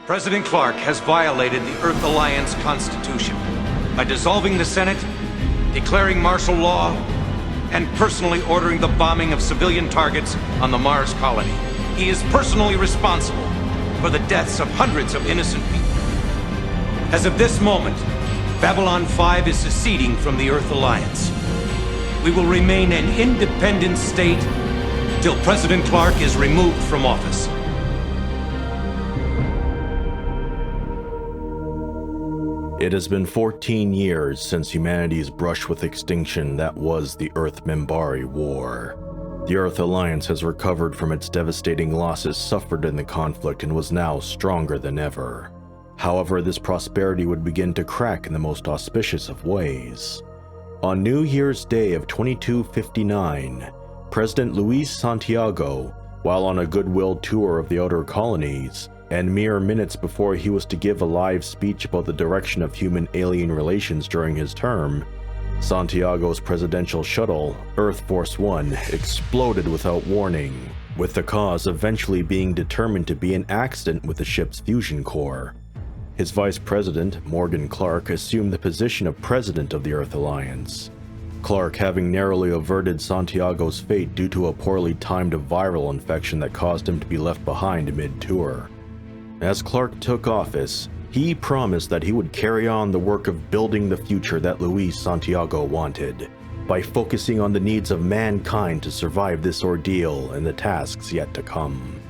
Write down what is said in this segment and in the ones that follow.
President Clark has violated the Earth Alliance Constitution by dissolving the Senate, declaring martial law, and personally ordering the bombing of civilian targets on the Mars colony. He is personally responsible for the deaths of hundreds of innocent people. As of this moment, Babylon 5 is seceding from the Earth Alliance. We will remain an independent state till President Clark is removed from office. It has been 14 years since humanity's brush with extinction that was the Earth-Minbari War. The Earth Alliance has recovered from its devastating losses suffered in the conflict and was now stronger than ever. However, this prosperity would begin to crack in the most auspicious of ways. On New Year's Day of 2259, President Luis Santiago, while on a goodwill tour of the outer colonies, and mere minutes before he was to give a live speech about the direction of human-alien relations during his term, Santiago's presidential shuttle, Earthforce One, exploded without warning, with the cause eventually being determined to be an accident with the ship's fusion core. His vice president, Morgan Clark, assumed the position of president of the Earth Alliance. Clark having narrowly averted Santiago's fate due to a poorly timed viral infection that caused him to be left behind mid-tour. As Clark took office, he promised that he would carry on the work of building the future that Luis Santiago wanted, by focusing on the needs of mankind to survive this ordeal and the tasks yet to come.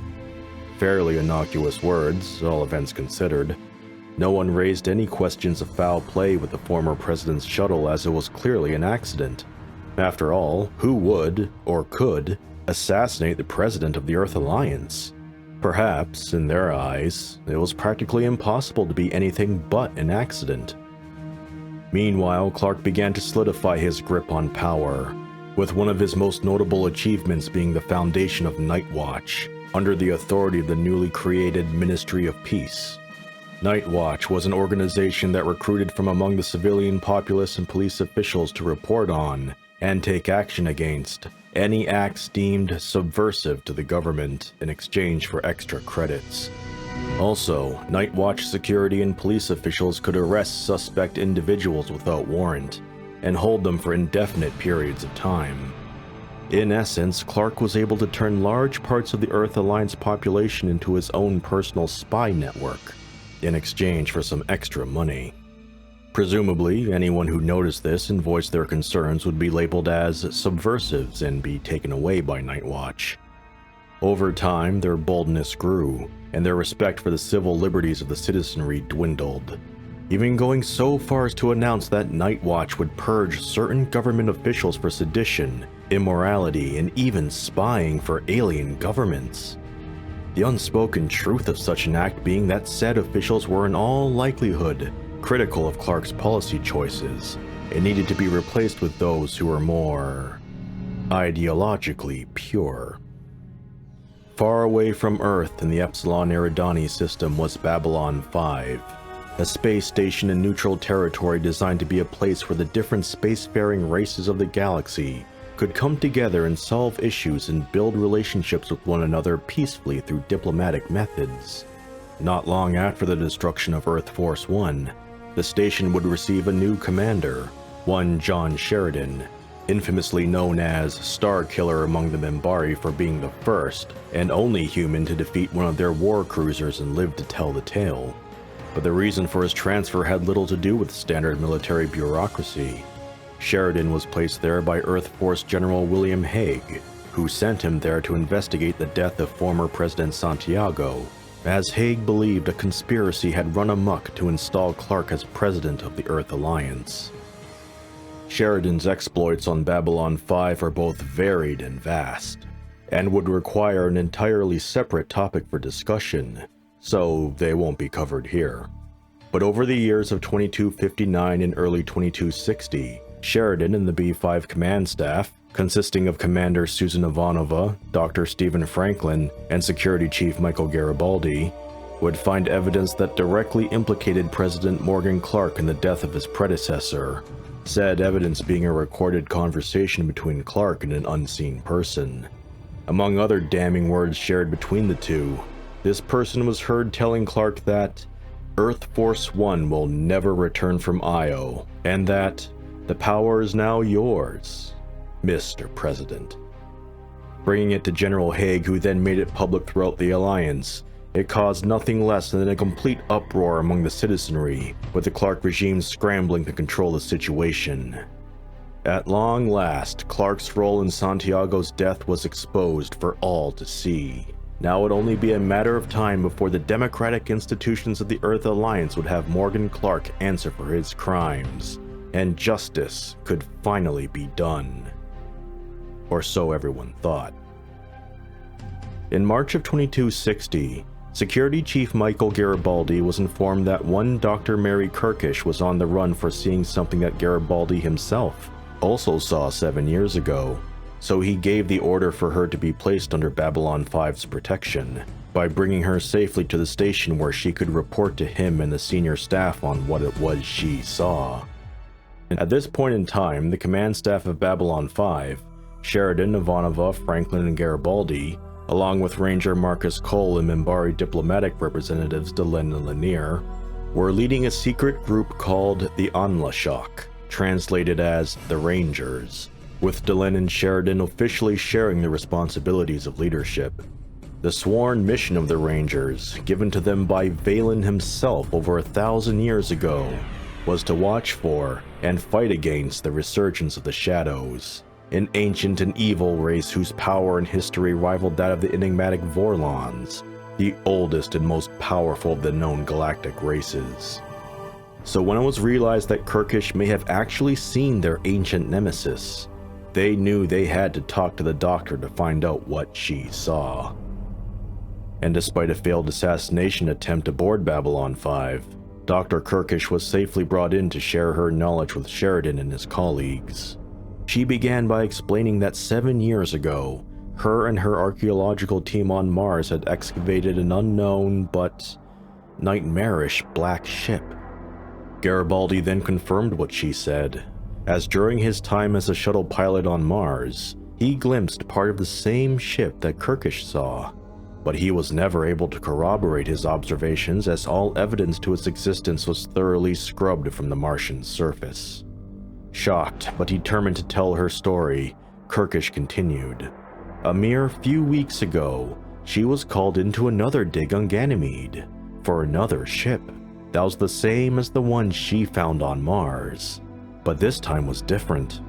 Fairly innocuous words, all events considered. No one raised any questions of foul play with the former president's shuttle, as it was clearly an accident. After all, who would, or could, assassinate the president of the Earth Alliance? Perhaps, in their eyes, it was practically impossible to be anything but an accident. Meanwhile, Clark began to solidify his grip on power, with one of his most notable achievements being the foundation of Nightwatch, under the authority of the newly created Ministry of Peace. Nightwatch was an organization that recruited from among the civilian populace and police officials to report on, and take action against, any acts deemed subversive to the government in exchange for extra credits. Also, Nightwatch security and police officials could arrest suspect individuals without warrant, and hold them for indefinite periods of time. In essence, Clark was able to turn large parts of the Earth Alliance population into his own personal spy network, in exchange for some extra money. Presumably, anyone who noticed this and voiced their concerns would be labeled as subversives and be taken away by Nightwatch. Over time, their boldness grew, and their respect for the civil liberties of the citizenry dwindled, even going so far as to announce that Nightwatch would purge certain government officials for sedition, immorality, and even spying for alien governments. The unspoken truth of such an act being that said officials were in all likelihood critical of Clark's policy choices, and needed to be replaced with those who were more ideologically pure. Far away from Earth in the Epsilon Eridani system was Babylon 5, a space station in neutral territory designed to be a place where the different spacefaring races of the galaxy could come together and solve issues and build relationships with one another peacefully through diplomatic methods. Not long after the destruction of Earthforce One, the station would receive a new commander, one John Sheridan, infamously known as Star Killer among the Minbari for being the first and only human to defeat one of their war cruisers and live to tell the tale. But the reason for his transfer had little to do with standard military bureaucracy. Sheridan was placed there by Earthforce General William Hague, who sent him there to investigate the death of former President Santiago, as Hague believed a conspiracy had run amok to install Clark as president of the Earth Alliance. Sheridan's exploits on Babylon 5 are both varied and vast, and would require an entirely separate topic for discussion, so they won't be covered here. But over the years of 2259 and early 2260, Sheridan and the B-5 command staff, consisting of Commander Susan Ivanova, Dr. Stephen Franklin, and Security Chief Michael Garibaldi, would find evidence that directly implicated President Morgan Clark in the death of his predecessor, said evidence being a recorded conversation between Clark and an unseen person. Among other damning words shared between the two, This person was heard telling Clark that Earthforce One will never return from Io, and that the power is now yours, Mr. President. Bringing it to General Haig, who then made it public throughout the Alliance, it caused nothing less than a complete uproar among the citizenry, with the Clark regime scrambling to control the situation. At long last, Clark's role in Santiago's death was exposed for all to see. Now it would only be a matter of time before the democratic institutions of the Earth Alliance would have Morgan Clark answer for his crimes, and justice could finally be done. Or so everyone thought. In March of 2260, Security Chief Michael Garibaldi was informed that one Dr. Mary Kirkish was on the run for seeing something that Garibaldi himself also saw 7 years ago, so he gave the order for her to be placed under Babylon 5's protection, by bringing her safely to the station where she could report to him and the senior staff on what it was she saw. At this point in time, the command staff of Babylon 5, Sheridan, Ivanova, Franklin, and Garibaldi, along with Ranger Marcus Cole and Minbari diplomatic representatives Delenn and Lanier, were leading a secret group called the Anla'Shok, translated as the Rangers, with Delenn and Sheridan officially sharing the responsibilities of leadership. The sworn mission of the Rangers, given to them by Valen himself over 1,000 years ago, was to watch for and fight against the resurgence of the Shadows, an ancient and evil race whose power and history rivaled that of the enigmatic Vorlons, the oldest and most powerful of the known galactic races. So when it was realized that Kirkish may have actually seen their ancient nemesis, they knew they had to talk to the Doctor to find out what she saw. And despite a failed assassination attempt aboard Babylon 5, Dr. Kirkish was safely brought in to share her knowledge with Sheridan and his colleagues. She began by explaining that 7 years ago, her and her archaeological team on Mars had excavated an unknown but nightmarish black ship. Garibaldi then confirmed what she said, as during his time as a shuttle pilot on Mars, he glimpsed part of the same ship that Kirkish saw, but he was never able to corroborate his observations as all evidence to its existence was thoroughly scrubbed from the Martian surface. Shocked but determined to tell her story, Kirkish continued. A mere few weeks ago, she was called into another dig on Ganymede for another ship that was the same as the one she found on Mars, but this time was different.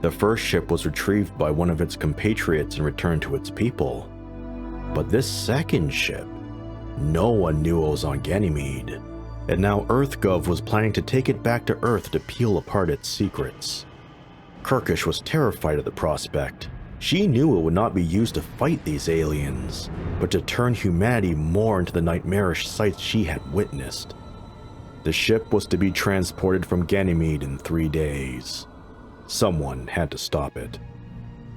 The first ship was retrieved by one of its compatriots and returned to its people, but this second ship, no one knew it was on Ganymede, and now EarthGov was planning to take it back to Earth to peel apart its secrets. Kirkish was terrified at the prospect. She knew it would not be used to fight these aliens, but to turn humanity more into the nightmarish sights she had witnessed. The ship was to be transported from Ganymede in 3 days. Someone had to stop it.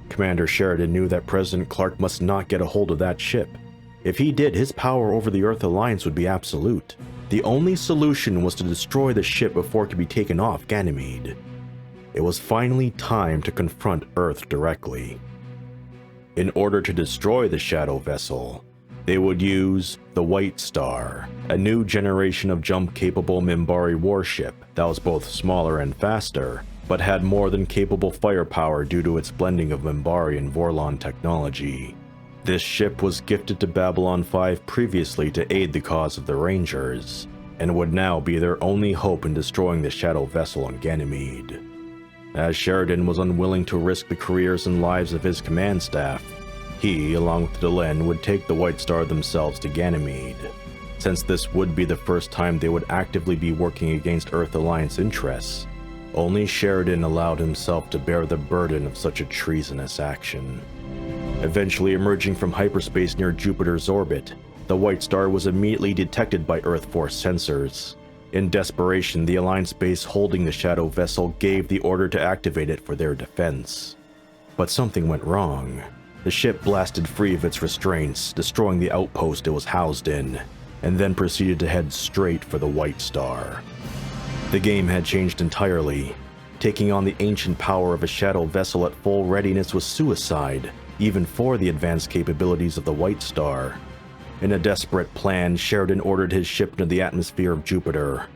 Commander Sheridan knew that President Clark must not get a hold of that ship. If he did, his power over the Earth Alliance would be absolute. The only solution was to destroy the ship before it could be taken off Ganymede. It was finally time to confront Earth directly. In order to destroy the Shadow vessel, they would use the White Star, a new generation of jump-capable Minbari warship that was both smaller and faster, but had more than capable firepower due to its blending of Minbari and Vorlon technology. This ship was gifted to Babylon 5 previously to aid the cause of the Rangers, and would now be their only hope in destroying the Shadow vessel on Ganymede. As Sheridan was unwilling to risk the careers and lives of his command staff, he, along with Delenn, would take the White Star themselves to Ganymede. Since this would be the first time they would actively be working against Earth Alliance interests, only Sheridan allowed himself to bear the burden of such a treasonous action. Eventually emerging from hyperspace near Jupiter's orbit, the White Star was immediately detected by Earthforce sensors. In desperation, the Alliance base holding the Shadow vessel gave the order to activate it for their defense. But something went wrong. The ship blasted free of its restraints, destroying the outpost it was housed in, and then proceeded to head straight for the White Star. The game had changed entirely. Taking on the ancient power of a Shadow vessel at full readiness was suicide, even for the advanced capabilities of the White Star. In a desperate plan, Sheridan ordered his ship into the atmosphere of Jupiter.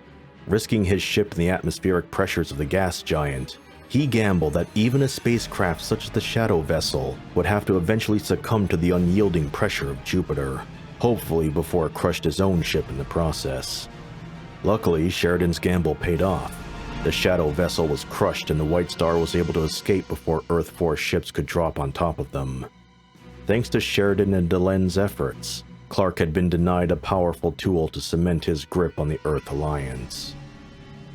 Risking his ship in the atmospheric pressures of the gas giant, he gambled that even a spacecraft such as the Shadow Vessel would have to eventually succumb to the unyielding pressure of Jupiter, hopefully before it crushed his own ship in the process. Luckily, Sheridan's gamble paid off. The Shadow Vessel was crushed and the White Star was able to escape before Earthforce ships could drop on top of them. Thanks to Sheridan and Delen's efforts, Clark had been denied a powerful tool to cement his grip on the Earth Alliance.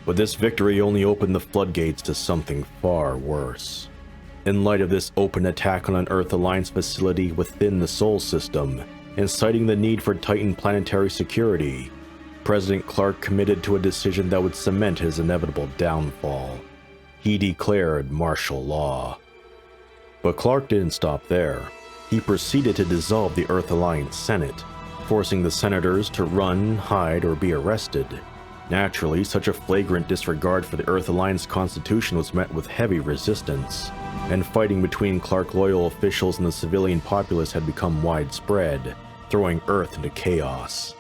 But this victory only opened the floodgates to something far worse. In light of this open attack on an Earth Alliance facility within the Sol system, inciting the need for Titan planetary security, President Clark committed to a decision that would cement his inevitable downfall. He declared martial law. But Clark didn't stop there. He proceeded to dissolve the Earth Alliance Senate, forcing the senators to run, hide, or be arrested. Naturally, such a flagrant disregard for the Earth Alliance Constitution was met with heavy resistance, and fighting between Clark-loyal officials and the civilian populace had become widespread, throwing Earth into chaos.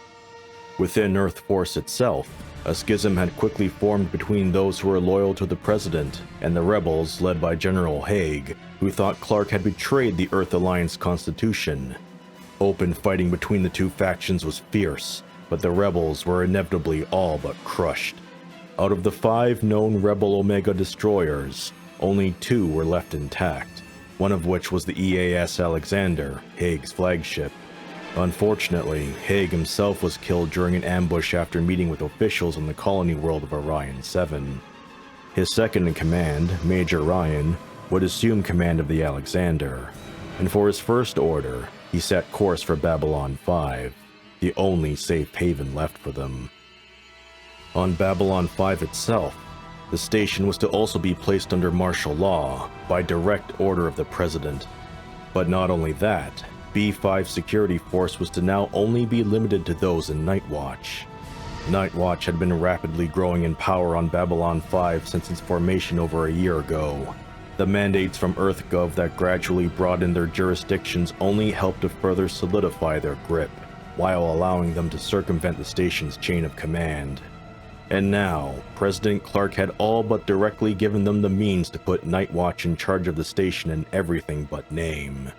Within Earthforce itself, a schism had quickly formed between those who were loyal to the President and the rebels led by General Haig, who thought Clark had betrayed the Earth Alliance Constitution. Open fighting between the two factions was fierce, but the rebels were inevitably all but crushed. Out of the 5 known Rebel Omega destroyers, only 2 were left intact, one of which was the EAS Alexander, Haig's flagship. Unfortunately, Haig himself was killed during an ambush after meeting with officials on the colony world of Orion 7. His second-in-command, Major Ryan, would assume command of the Alexander, and for his first order, he set course for Babylon 5, the only safe haven left for them. On Babylon 5 itself, the station was to also be placed under martial law by direct order of the President. But not only that, B5 security force was to now only be limited to those in Nightwatch. Nightwatch had been rapidly growing in power on Babylon 5 since its formation over a year ago. The mandates from EarthGov that gradually broadened their jurisdictions only helped to further solidify their grip, while allowing them to circumvent the station's chain of command. And now, President Clark had all but directly given them the means to put Nightwatch in charge of the station in everything but name.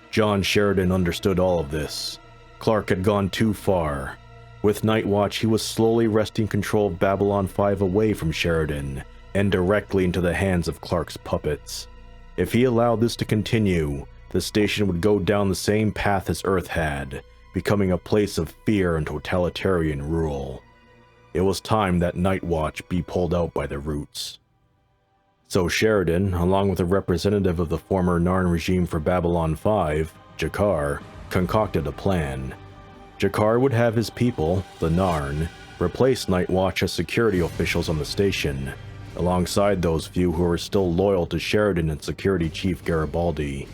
John Sheridan understood all of this. Clark had gone too far. With Nightwatch, he was slowly wresting control of Babylon 5 away from Sheridan, and directly into the hands of Clark's puppets. If he allowed this to continue, the station would go down the same path as Earth had, becoming a place of fear and totalitarian rule. It was time that Nightwatch be pulled out by the roots. So Sheridan, along with a representative of the former Narn regime for Babylon 5, Jakar, concocted a plan. Jakar would have his people, the Narn, replace Nightwatch as security officials on the station, alongside those few who were still loyal to Sheridan and Security Chief Garibaldi.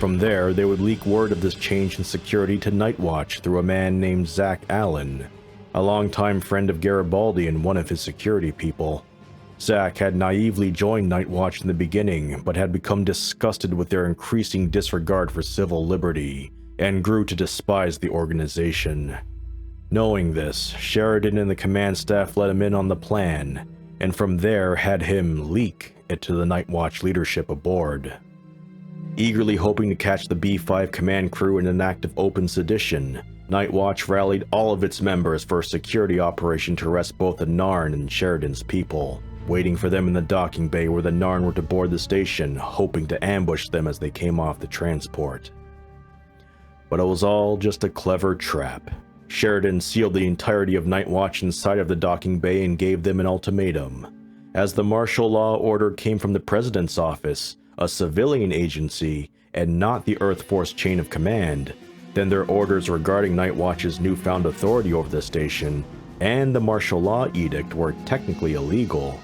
From there, they would leak word of this change in security to Nightwatch through a man named Zach Allen, a longtime friend of Garibaldi and one of his security people. Zach had naively joined Nightwatch in the beginning, but had become disgusted with their increasing disregard for civil liberty, and grew to despise the organization. Knowing this, Sheridan and the command staff let him in on the plan, and from there had him leak it to the Nightwatch leadership aboard. Eagerly hoping to catch the B5 command crew in an act of open sedition, Nightwatch rallied all of its members for a security operation to arrest both the Narn and Sheridan's people, waiting for them in the docking bay where the Narn were to board the station, hoping to ambush them as they came off the transport. But it was all just a clever trap. Sheridan sealed the entirety of Nightwatch inside of the docking bay and gave them an ultimatum. As the martial law order came from the President's office, a civilian agency, and not the Earthforce chain of command, then their orders regarding Nightwatch's newfound authority over the station and the martial law edict were technically illegal.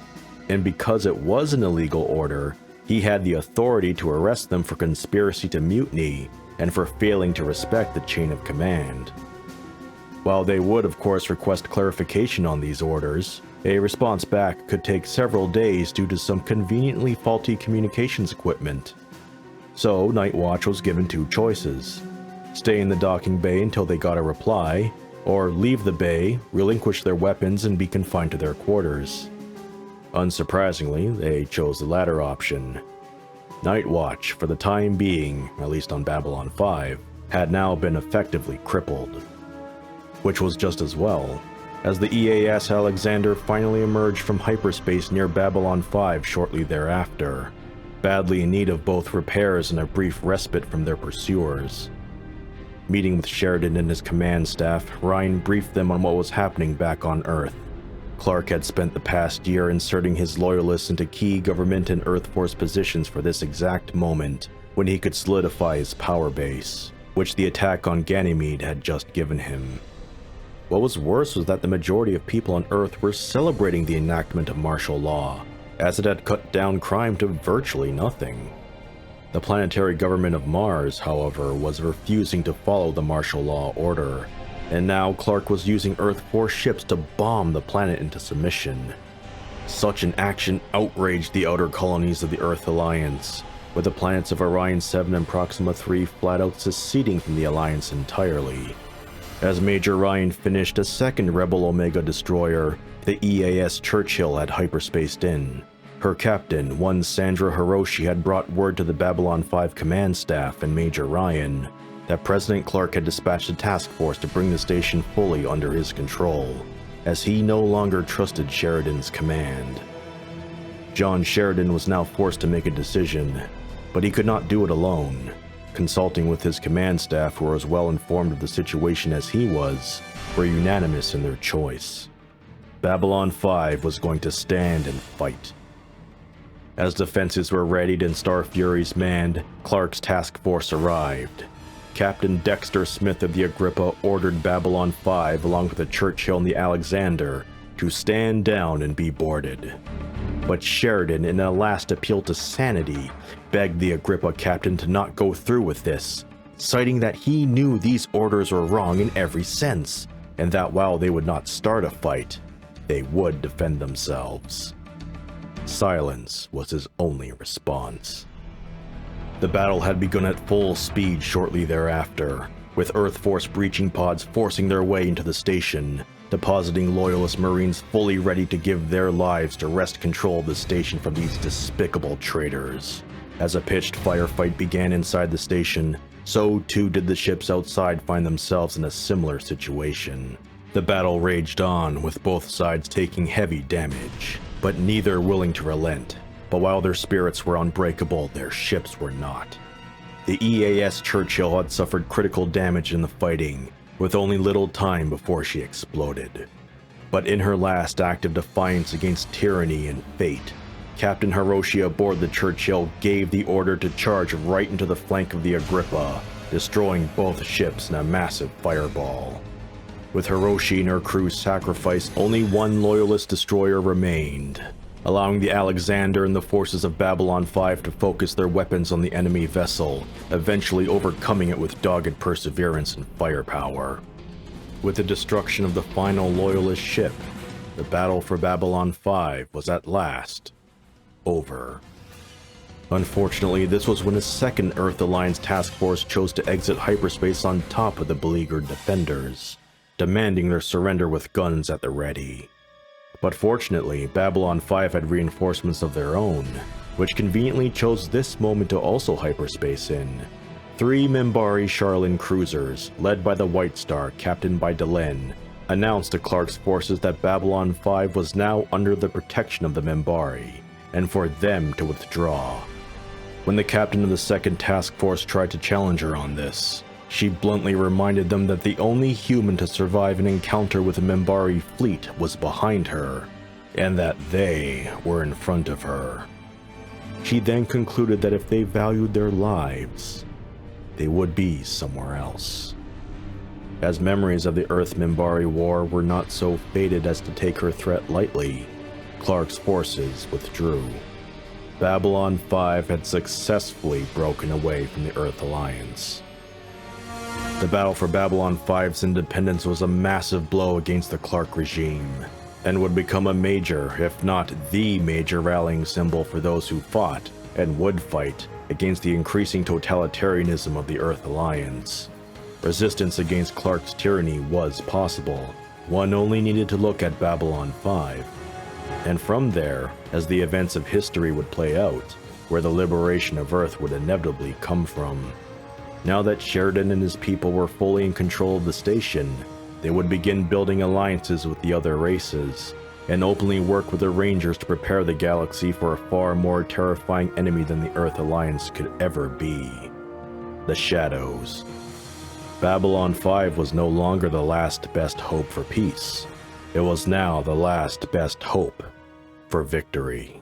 And because it was an illegal order, he had the authority to arrest them for conspiracy to mutiny and for failing to respect the chain of command. While they would of course request clarification on these orders, a response back could take several days due to some conveniently faulty communications equipment. So Nightwatch was given 2 choices. stay in the docking bay until they got a reply, or leave the bay, relinquish their weapons, and be confined to their quarters. Unsurprisingly, they chose the latter option. Nightwatch, for the time being, at least on Babylon 5, had now been effectively crippled. Which was just as well, as the EAS Alexander finally emerged from hyperspace near Babylon 5 shortly thereafter, badly in need of both repairs and a brief respite from their pursuers. Meeting with Sheridan and his command staff, Ryan briefed them on what was happening back on Earth. Clark had spent the past year inserting his loyalists into key government and Earthforce positions for this exact moment, when he could solidify his power base, which the attack on Ganymede had just given him. What was worse was that the majority of people on Earth were celebrating the enactment of martial law, as it had cut down crime to virtually nothing. The planetary government of Mars, however, was refusing to follow the martial law order, and now Clark was using Earthforce ships to bomb the planet into submission. Such an action outraged the outer colonies of the Earth Alliance, with the planets of Orion 7 and Proxima 3 flat out seceding from the Alliance entirely. As Major Ryan finished, a second Rebel Omega destroyer, the EAS Churchill, had hyperspaced in. Her captain, one Sandra Hiroshi, had brought word to the Babylon 5 command staff and Major Ryan that President Clark had dispatched a task force to bring the station fully under his control, as he no longer trusted Sheridan's command. John Sheridan was now forced to make a decision, but he could not do it alone. Consulting with his command staff, who were as well informed of the situation as he was, were unanimous in their choice. Babylon 5 was going to stand and fight. As defenses were readied and Star Furies manned, Clark's task force arrived. Captain Dexter Smith of the Agrippa ordered Babylon 5, along with the Churchill and the Alexander, to stand down and be boarded. But Sheridan, in a last appeal to sanity, begged the Agrippa captain to not go through with this, citing that he knew these orders were wrong in every sense, and that while they would not start a fight, they would defend themselves. Silence was his only response. The battle had begun at full speed shortly thereafter, with Earthforce breaching pods forcing their way into the station, depositing Loyalist Marines fully ready to give their lives to wrest control of the station from these despicable traitors. As a pitched firefight began inside the station, so too did the ships outside find themselves in a similar situation. The battle raged on, with both sides taking heavy damage, but neither willing to relent. But while their spirits were unbreakable, their ships were not. The EAS Churchill had suffered critical damage in the fighting, with only little time before she exploded. But in her last act of defiance against tyranny and fate, Captain Hiroshi aboard the Churchill gave the order to charge right into the flank of the Agrippa, destroying both ships in a massive fireball. With Hiroshi and her crew sacrificed, only one Loyalist destroyer remained, allowing the Alexander and the forces of Babylon 5 to focus their weapons on the enemy vessel, eventually overcoming it with dogged perseverance and firepower. With the destruction of the final Loyalist ship, the battle for Babylon 5 was at last over. Unfortunately, this was when a second Earth Alliance task force chose to exit hyperspace on top of the beleaguered defenders, demanding their surrender with guns at the ready. But fortunately, Babylon 5 had reinforcements of their own, which conveniently chose this moment to also hyperspace in. 3 Minbari Charlene cruisers, led by the White Star, captained by Delenn, announced to Clark's forces that Babylon 5 was now under the protection of the Minbari, and for them to withdraw. When the captain of the second task force tried to challenge her on this, she bluntly reminded them that the only human to survive an encounter with the Minbari fleet was behind her, and that they were in front of her. She then concluded that if they valued their lives, they would be somewhere else. As memories of the Earth-Minbari War were not so fated as to take her threat lightly, Clark's forces withdrew. Babylon 5 had successfully broken away from the Earth Alliance. The battle for Babylon 5's independence was a massive blow against the Clark regime, and would become a major, if not the major rallying symbol for those who fought, and would fight, against the increasing totalitarianism of the Earth Alliance. Resistance against Clark's tyranny was possible. One only needed to look at Babylon 5. And from there, as the events of history would play out, where the liberation of Earth would inevitably come from. Now that Sheridan and his people were fully in control of the station, they would begin building alliances with the other races, and openly work with the Rangers to prepare the galaxy for a far more terrifying enemy than the Earth Alliance could ever be. The Shadows. Babylon 5 was no longer the last best hope for peace. It was now the last best hope for victory.